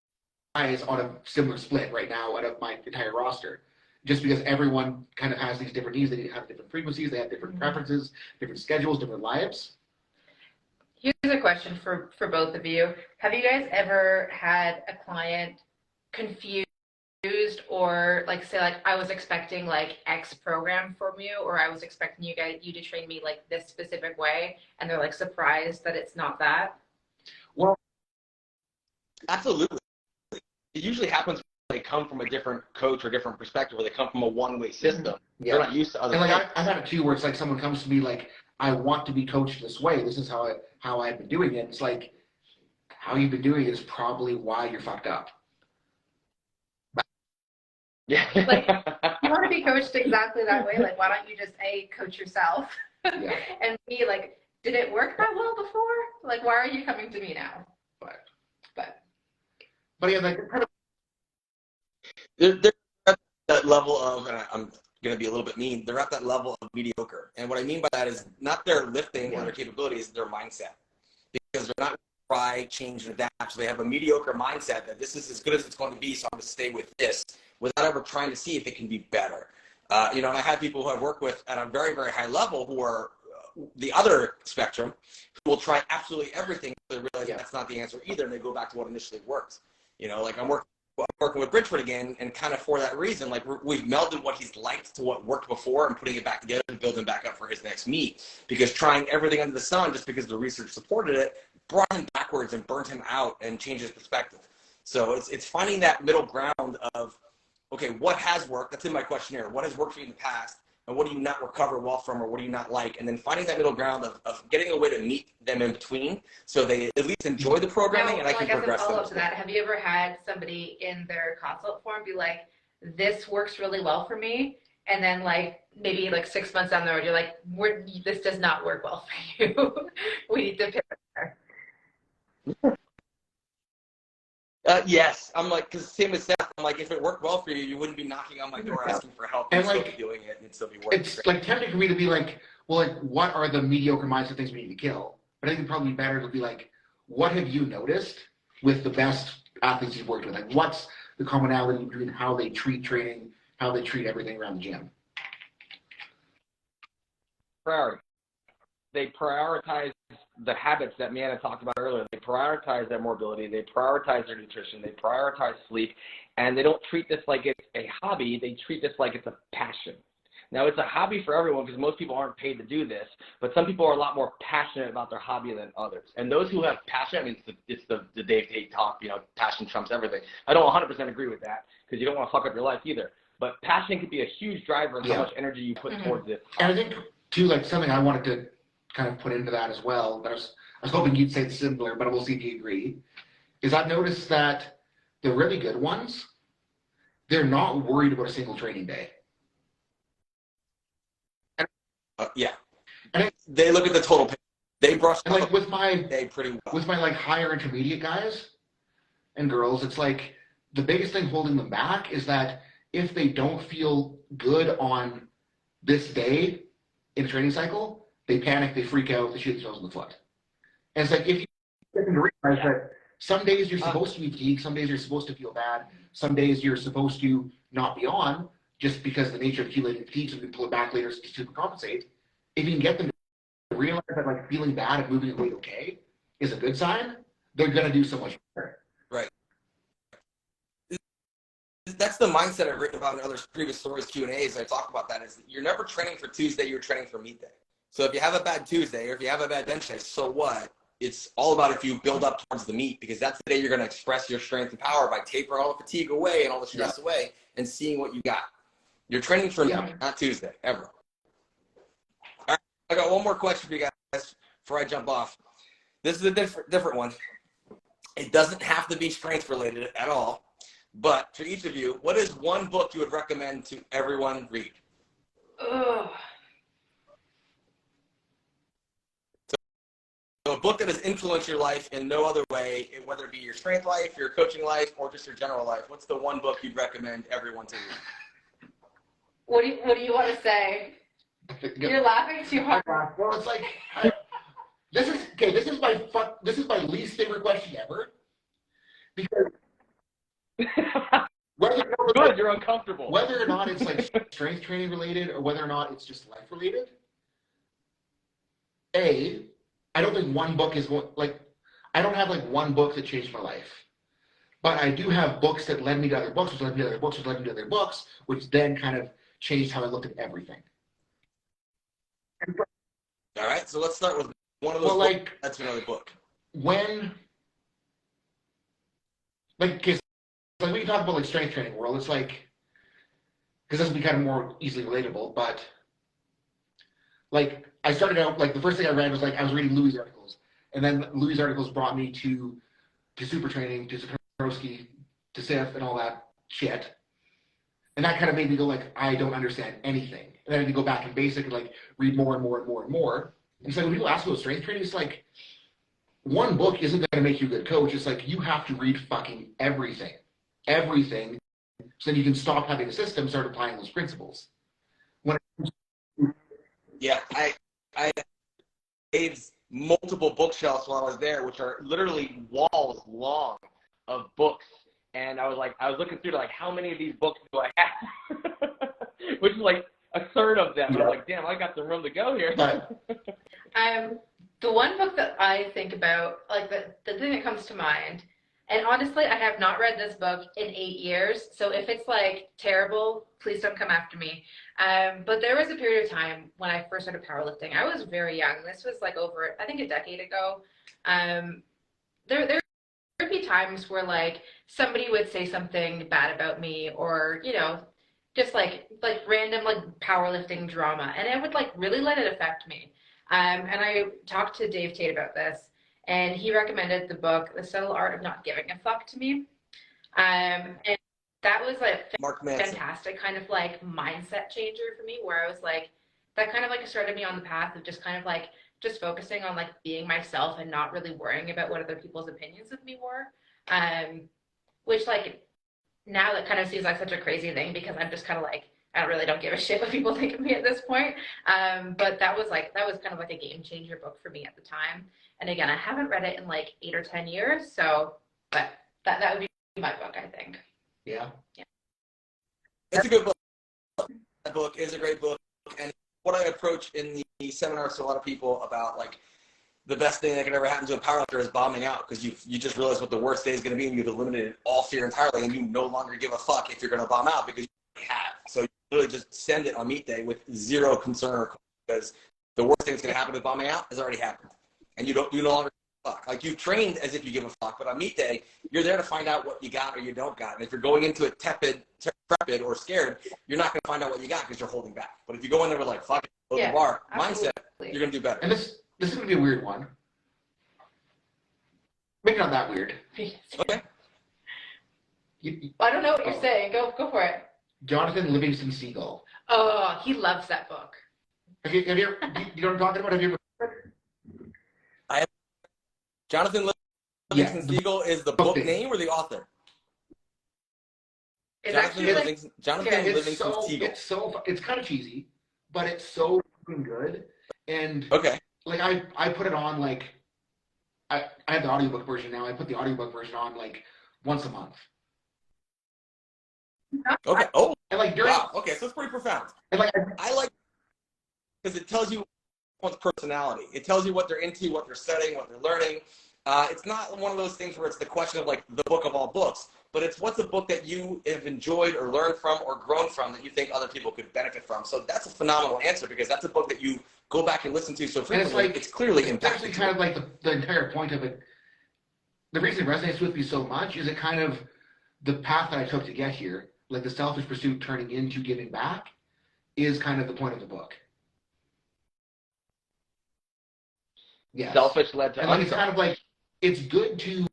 on a similar split right now out of my entire roster, just because everyone kind of has these different needs. They have different frequencies, they have different preferences, different schedules, different lives. Here's a question for both of you. Have you guys ever had a client confused or like say like, I was expecting like X program from you, or I was expecting you to train me like this specific way, and they're like surprised that it's not that? Well, absolutely. It usually happens when they come from a different coach or different perspective, where they come from a one-way system. They're not used to other things. things. I've had it too, where it's like someone comes to me like, I want to be coached this way. This is how I've been doing it. It's like, how you've been doing it is probably why you're fucked up. Yeah. Like, you want to be coached exactly that way? Like, why don't you just A, coach yourself? And B, like, did it work that well before? Like, why are you coming to me now? But yeah, like, kind of. They're at that level of, and I'm going to be a little bit mean, they're at that level of mediocre. And what I mean by that is not their lifting or their capabilities, their mindset. Because they're not try, change, and adapt. So they have a mediocre mindset that this is as good as it's going to be, so I'm going to stay with this without ever trying to see if it can be better. And I have people who I've worked with at a very, very high level who are the other spectrum, who will try absolutely everything to realize that's not the answer either, and they go back to what initially worked. Like I'm working with Bridgeford again, and kind of for that reason, like we've melded what he's liked to what worked before and putting it back together and building back up for his next meet. Because trying everything under the sun just because the research supported it brought him backwards and burnt him out and changed his perspective. So it's finding that middle ground of, okay, what has worked? That's in my questionnaire. What has worked for you in the past? And what do you not recover well from, or what do you not like? And then finding that middle ground of getting a way to meet them in between so they at least enjoy the programming and I can progress them. To that, have you ever had somebody in their consult form be like, this works really well for me, and then like maybe like 6 months down the road, you're like, this does not work well for you. We need to pivot there. Yes, I'm like, because same as Seth, I'm like, if it worked well for you, you wouldn't be knocking on my door asking for help. And still like, be doing it, and it'd still be working. It's like tempting for me to be like, well, like, what are the mediocre mindset things we need to kill? But I think it'd probably be better to be like, what have you noticed with the best athletes you've worked with? Like, what's the commonality between how they treat training, how they treat everything around the gym? Priority. They prioritize the habits that Meanna talked about earlier. They prioritize their mobility. They prioritize their nutrition. They prioritize sleep. And they don't treat this like it's a hobby. They treat this like it's a passion. Now, it's a hobby for everyone because most people aren't paid to do this, but some people are a lot more passionate about their hobby than others. And those who have passion, I mean, it's the Dave Tate talk, passion trumps everything. I don't 100% agree with that because you don't want to fuck up your life either. But passion could be a huge driver in how much energy you put towards it. And I think, too, like something I wanted to kind of put into that as well, but I was hoping you'd say similar, but we'll see if you agree, is I've noticed that the really good ones, they're not worried about a single training day. And they look at the total picture. They brush like with my day pretty well. With my like higher intermediate guys, and girls, it's like the biggest thing holding them back is that if they don't feel good on this day in a training cycle, they panic, they freak out, they shoot themselves in the foot. And it's like if you get them to realize that some days you're supposed to be fatigued, some days you're supposed to feel bad, some days you're supposed to not be on, just because the nature of accumulating fatigue, so we can pull it back later to supercompensate. If you can get them to realize that like feeling bad and moving away okay is a good sign, they're gonna do so much better. Right. That's the mindset I've written about in other previous stories, Q&As. I talk about that is you're never training for Tuesday, you're training for meet day. So if you have a bad Tuesday or if you have a bad bench day, so what? It's all about if you build up towards the meet, because that's the day you're going to express your strength and power by tapering all the fatigue away and all the stress away and seeing what you got. You're training for meet, not Tuesday, ever. All right, I got one more question for you guys before I jump off. This is a different one. It doesn't have to be strength related at all. But for each of you, what is one book you would recommend to everyone read? Ugh. So a book that has influenced your life in no other way, whether it be your strength life, your coaching life, or just your general life. What's the one book you'd recommend everyone to read? What do you want to say? You're laughing too hard. Well, it's like this is my least favorite question ever, because Good, you're uncomfortable. whether or not it's like strength training related or whether or not it's just life related. I don't think one book is like, I don't have like one book that changed my life, but I do have books that led me to other books, which led me to other books, which led me to other books, which then kind of changed how I looked at everything. All right, so let's start with one of those books. That's another book. Because we can talk about like strength training world. It's like, because this will be kind of more easily relatable, but like I started out, like the first thing I read was like I was reading Louis' articles, and then Louis' articles brought me to super training, to Sapkowski, to Seth, and all that shit. And that kind of made me go like, I don't understand anything. And then I had to go back and basic and like read more and more and more and more. And so when people ask about strength training, it's like one book isn't going to make you a good coach. It's like you have to read fucking everything, so then you can stop having a system, start applying those principles. Yeah, I gave multiple bookshelves while I was there, which are literally walls long of books. And I was looking through like, how many of these books do I have? Which is like a third of them. Yeah. I'm like, damn, I got some room to go here. The one book that I think about, like the thing that comes to mind, and honestly, I have not read this book in 8 years. So if it's like terrible, please don't come after me. But there was a period of time when I first started powerlifting. I was very young. This was like over, I think, a decade ago. There would be times where like somebody would say something bad about me, or just like random like powerlifting drama, and it would like really let it affect me. And I talked to Dave Tate about this, and he recommended the book The Subtle Art of Not Giving a Fuck to me. And that was like fantastic kind of like mindset changer for me, where I was like, that kind of like started me on the path of just kind of like just focusing on like being myself and not really worrying about what other people's opinions of me were. Which like now that kind of seems like such a crazy thing, because I'm just kind of like, I don't give a shit what people think of me at this point. But that was kind of like a game changer book for me at the time. And again, I haven't read it in like 8 or 10 years. So, but that would be my book, I think. Yeah. It's a good book. That book is a great book. And what I approach in the seminars to a lot of people about like the best thing that can ever happen to a powerlifter is bombing out, because you just realize what the worst day is going to be, and you've eliminated all fear entirely, and you no longer give a fuck if you're going to bomb out, because you have. So you really just send it on meet day with zero concern, because the worst thing that's going to happen with bombing out has already happened, and you no longer give a fuck. Like you've trained as if you give a fuck, but on meet day you're there to find out what you got or you don't got. And if you're going into it tepid or scared, you're not going to find out what you got because you're holding back. But if you go in there with like fuck it, low the bar mindset, you're going to do better. And this is going to be a weird one. Maybe not that weird. Okay. I don't know what you're saying. Go for it. Jonathan Livingston Seagull. Oh, he loves that book. Have you ever, you know what I'm talking about? Have you ever? I have Jonathan Livingston the Seagull is the book book name. name or the author? It's actually like, Jonathan yeah, Livingston Seagull. It's kind of cheesy, but it's so fucking good. And Okay. like I put it on like I have the audiobook version now. I put the audiobook version on like once a month. Okay. Oh, And like during wow. Okay, so it's pretty profound. and like I like because it tells you one's personality. It tells you what they're into, what they're studying, what they're learning. It's not one of those things where it's the question of like the book of all books, but it's what's a book that you have enjoyed or learned from or grown from that you think other people could benefit from. So that's a phenomenal answer because that's a book that you go back and listen to so frequently. It's clearly it's impactful. actually kind of like the entire point of it. The reason it resonates with me so much is it kind of the path that I took to get here, like the selfish pursuit turning into giving back, is kind of the point of the book. Yes. Selfish led to and like it's unselfish. kind of like it's good to.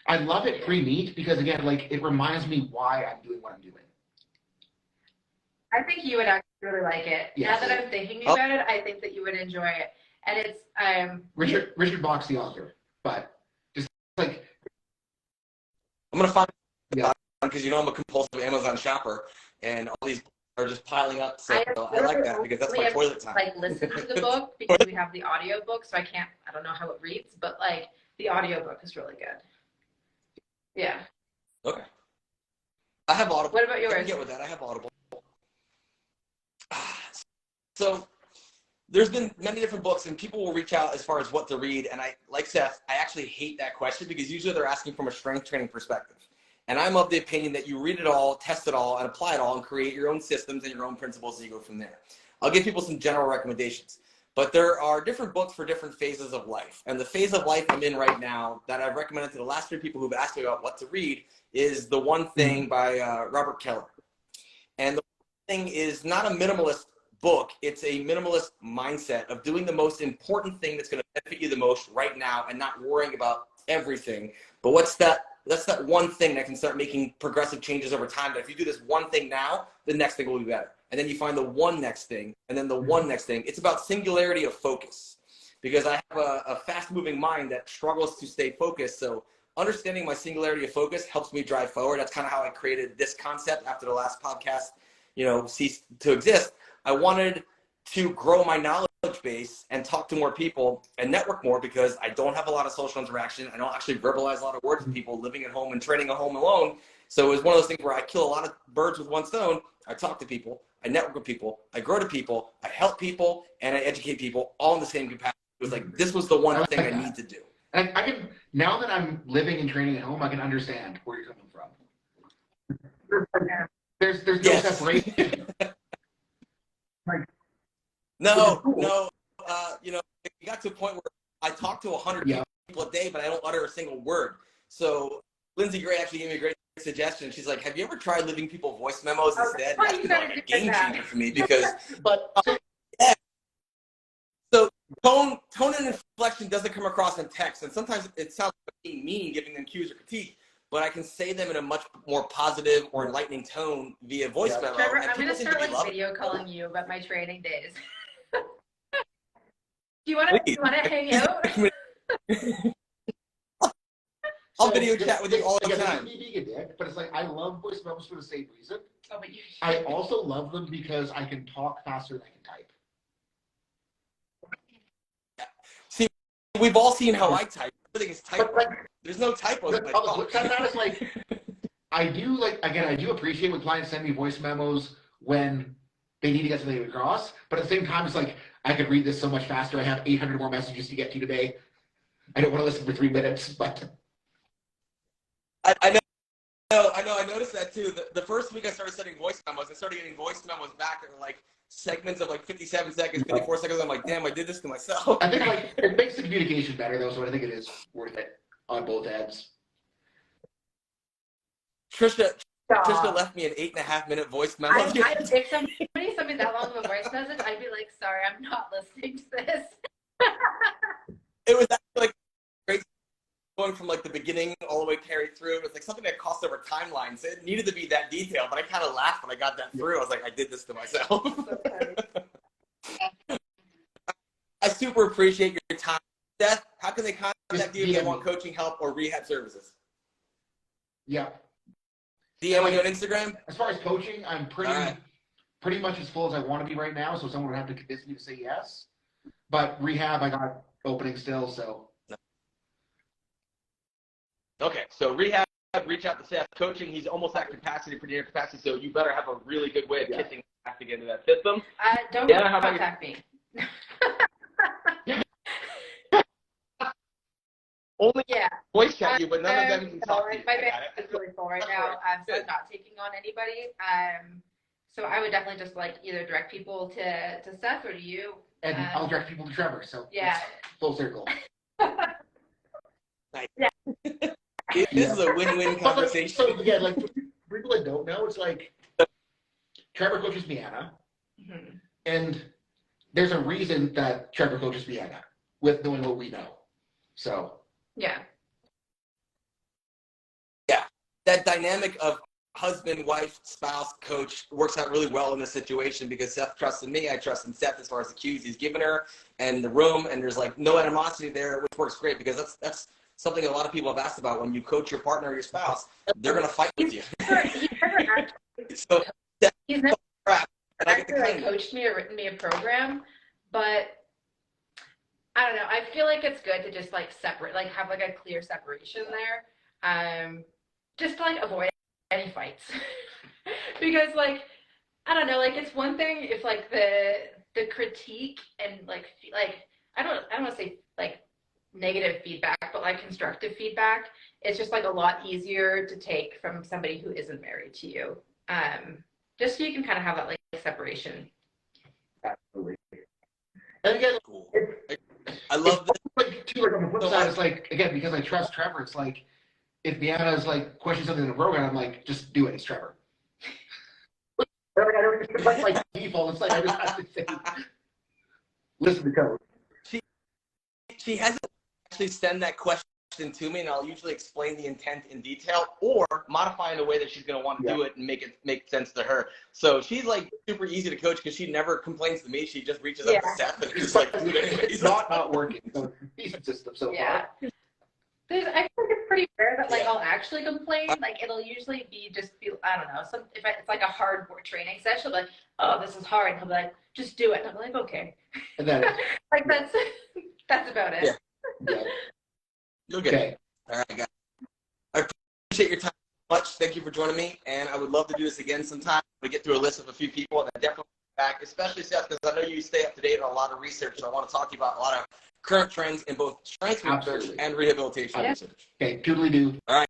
I love it pre-meet because again, like it reminds me why I'm doing what I'm doing. I think you would actually really like it. Yes. Now that I'm thinking about it, I think that you would enjoy it. And it's Richard Bach's the author, but just like I'm gonna find yeah. because you know I'm a compulsive Amazon shopper, and all these are just piling up. So I like that because that's my toilet time. Like listen to the book because we have the audio book, so I don't know how it reads, but like the audio book is really good. Yeah. Okay. I have Audible. What about I can yours? get with that. I have Audible. So there's been many different books, and people will reach out as far as what to read. And I, like Seth, I actually hate that question because usually they're asking from a strength training perspective. And I'm of the opinion that you read it all, test it all, and apply it all, and create your own systems and your own principles, and you go from there. I'll give people some general recommendations. But there are different books for different phases of life. And the phase of life I'm in right now that I've recommended to the last 3 people who've asked me about what to read is The One Thing by Robert Keller. And The One Thing is not a minimalist book. It's a minimalist mindset of doing the most important thing that's going to benefit you the most right now and not worrying about everything. But that's that one thing that can start making progressive changes over time. That if you do this one thing now, the next thing will be better. And then you find the one next thing, and then the one next thing. It's about singularity of focus because I have a fast-moving mind that struggles to stay focused. So understanding my singularity of focus helps me drive forward. That's kind of how I created this concept after the last podcast, ceased to exist. I wanted to grow my knowledge base and talk to more people and network more because I don't have a lot of social interaction. I don't actually verbalize a lot of words with people living at home and training at home alone. So it was one of those things where I kill a lot of birds with one stone. I talk to people, I network with people, I grow to people, I help people, and I educate people all in the same capacity. It was like, this was the one thing I need to do. And I can, now that I'm living and training at home, I can understand where you're coming from. There's no separation. No. It got to a point where I talk to 100 people a day, but I don't utter a single word. So Lindsay Gray actually gave me a great suggestion. She's like, have you ever tried leaving people voice memos instead? That's been like a game changer for me because so tone and inflection doesn't come across in text. And sometimes it sounds like being mean, giving them cues or critique, but I can say them in a much more positive or enlightening tone via voice memo. Trevor, I'm going to start video calling you about my training days. Do you want to hang out? I'll video chat with you all the time. Being a dick, but it's like I love voice memos for the same reason. Oh, but I also love them because I can talk faster than I can type. See, we've all seen how I type. Everything is typed. There's no typos in my talk. That's like, I do appreciate when clients send me voice memos when they need to get something across, but at the same time, it's like, I could read this so much faster. I have 800 more messages to get to today. I don't want to listen for 3 minutes, but. I know. I noticed that too. The first week I started sending voice memos, I started getting voice memos back that were like segments of like 57 seconds, 54 seconds. I'm like, damn, I did this to myself. I think like it makes the communication better though, so I think it is worth it on both ends. Trisha left me an 8.5-minute voice memo. If somebody sent me that long of a voice message, I'd be like, sorry, I'm not listening to this. It was actually like great going from like the beginning all the way carried through. It was like something that crossed over timelines. It needed to be that detailed, but I kind of laughed when I got that through. I was like, I did this to myself. I super appreciate your time. Seth, how can they contact contact you if they want coaching help or rehab services? Yeah. DM you on Instagram? As far as coaching, I'm pretty All right. pretty much as full as I want to be right now, so someone would have to convince me to say yes. But rehab, I got opening still, so. Okay, so rehab, reach out to Seth. Coaching, he's almost at capacity, pretty near capacity, so you better have a really good way of kissing back to get into that system. Don't Yeah, contact me. Only Yeah. voice chat you, but none of them can talk to you. My I got band it. is really full right now, so I'm not taking on anybody. So I would definitely just like either direct people to Seth or to you. And I'll direct people to Trevor, so Yeah. it's full circle. Yeah. This is a win-win conversation. So again, like for people that don't know, it's like Trevor coaches Meanna, and there's a reason that Trevor coaches Meanna with knowing what we know. So Yeah. That dynamic of husband, wife, spouse, coach works out really well in this situation because Seth trusts in me. I trust in Seth as far as the cues he's given her and the room, and there's like no animosity there, which works great because that's something a lot of people have asked about. When you coach your partner or your spouse, they're going to fight with you. So He's never crap. And I get the actually coached me or written me a program, but I don't know. I feel like it's good to just like separate, like have like a clear separation there, just to like avoid any fights. Because like I don't know, like it's one thing if like the critique and like I don't want to say like negative feedback, but like constructive feedback, it's just like a lot easier to take from somebody who isn't married to you. Just so you can kind of have that like separation. absolutely. And again, cool. I love this. like too, like on the flip side, it's like again because I trust Trevor. It's like if Meanna's like questioning something in the program, I'm like, just do it. It's Trevor. It's like my default. It's like I just have to say, listen to coach. She hasn't actually send that question to me, and I'll usually explain the intent in detail or modify in a way that she's going to want to do it and make sense to her. So she's like super easy to coach because she never complains to me. She just reaches out to Seth and just like, do it anyways. It's not working. So it's a decent system so far. I feel like it's pretty rare that like I'll actually complain. Like it'll usually be I don't know. It's like a hard training session. Like, oh, this is hard. And he'll be like, just do it. And I'm like, okay. And then like that's about it. yeah. You'll get it. All right, guys. I appreciate your time so much. Thank you for joining me, and I would love to do this again sometime. We get through a list of a few people, and I definitely back, especially Seth, because I know you stay up to date on a lot of research, so I want to talk to you about a lot of current trends in both strength research and rehabilitation research. Okay, doodly-doo. All right.